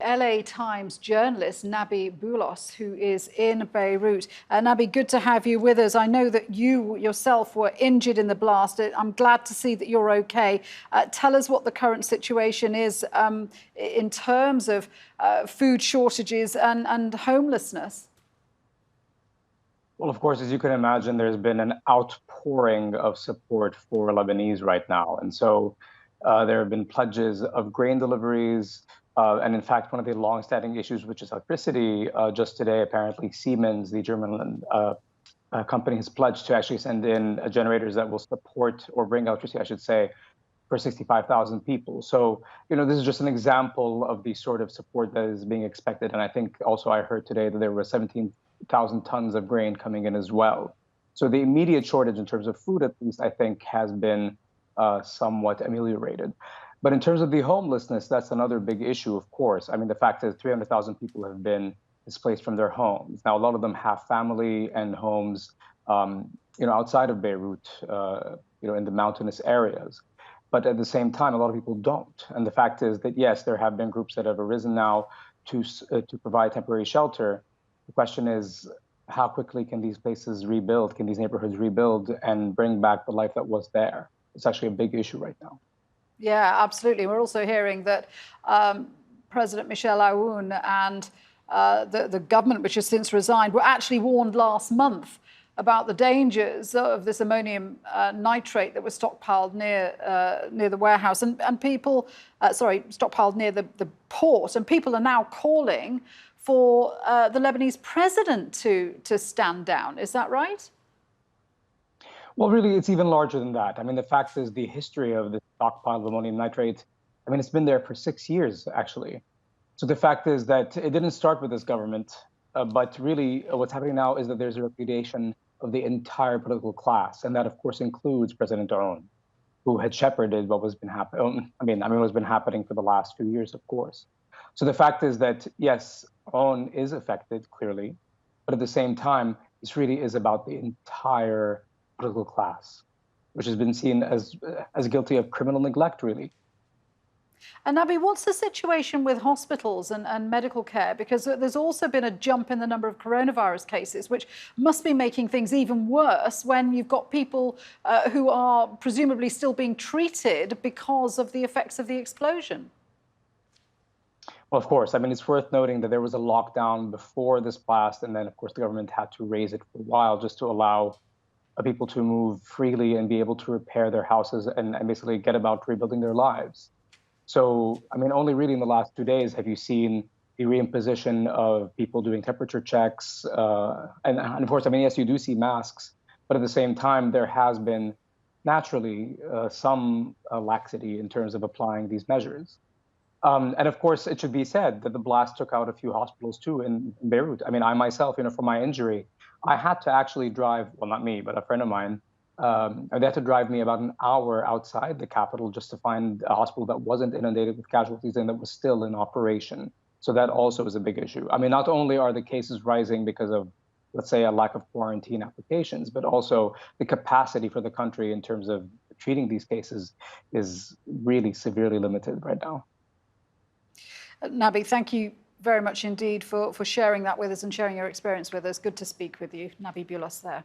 LA Times journalist Nabih Bulos, who is in Beirut. Nabih, good to have you with us. I know that you yourself were injured in the blast. I'm glad to see that you're okay. Tell us what the current situation is in terms of food shortages and homelessness. Well, of course, as you can imagine, there's been an outpouring of support for Lebanese right now. And so there have been pledges of grain deliveries. And in fact, one of the longstanding issues, which is electricity, just today, apparently Siemens, the German company, has pledged to actually send in generators that will support or bring electricity, I should say, for 65,000 people. So, this is just an example of the sort of support that is being expected. And I think also I heard today that there were 17,000 tons of grain coming in as well. So the immediate shortage in terms of food, at least, I think, has been somewhat ameliorated. But in terms of the homelessness, that's another big issue, of course. I mean, the fact is 300,000 people have been displaced from their homes. Now, a lot of them have family and homes, outside of Beirut, in the mountainous areas. But at the same time, a lot of people don't. And the fact is that, yes, there have been groups that have arisen now to provide temporary shelter. The question is, how quickly can these places rebuild? Can these neighborhoods rebuild and bring back the life that was there? It's actually a big issue right now. Yeah, absolutely. We're also hearing that President Michel Aoun and the government, which has since resigned, were actually warned last month about the dangers of this ammonium nitrate that was stockpiled near the warehouse and people, stockpiled near the port. And people are now calling for the Lebanese president to stand down. Is that right? Well, really, it's even larger than that. I mean, the fact is the history of the stockpile of ammonium nitrate, I mean, it's been there for 6 years, actually. So the fact is that it didn't start with this government, but really what's happening now is that there's a repudiation of the entire political class. And that, of course, includes President Aoun, who had shepherded what's been happening. What's been happening for the last few years, of course. So the fact is that, yes, Aoun is affected, clearly. But at the same time, this really is about the entire political class, which has been seen as guilty of criminal neglect, really. And Nabih, what's the situation with hospitals and medical care? Because there's also been a jump in the number of coronavirus cases, which must be making things even worse when you've got people who are presumably still being treated because of the effects of the explosion. Well, of course. I mean, it's worth noting that there was a lockdown before this blast, and then, of course, the government had to raise it for a while just to allow people to move freely and be able to repair their houses and basically get about rebuilding their lives. So, I mean, only really in the last 2 days have you seen the reimposition of people doing temperature checks. And of course, I mean, yes, you do see masks, but at the same time, there has been naturally some laxity in terms of applying these measures. And of course, it should be said that the blast took out a few hospitals too in Beirut. I mean, I myself, for my injury, I had to actually drive, well, not me, but a friend of mine, they had to drive me about an hour outside the capital just to find a hospital that wasn't inundated with casualties and that was still in operation. So that also is a big issue. I mean, not only are the cases rising because of, let's say, a lack of quarantine applications, but also the capacity for the country in terms of treating these cases is really severely limited right now. Nabih, thank you very much indeed for sharing that with us and sharing your experience with us. Good to speak with you. Nabih Bulos there.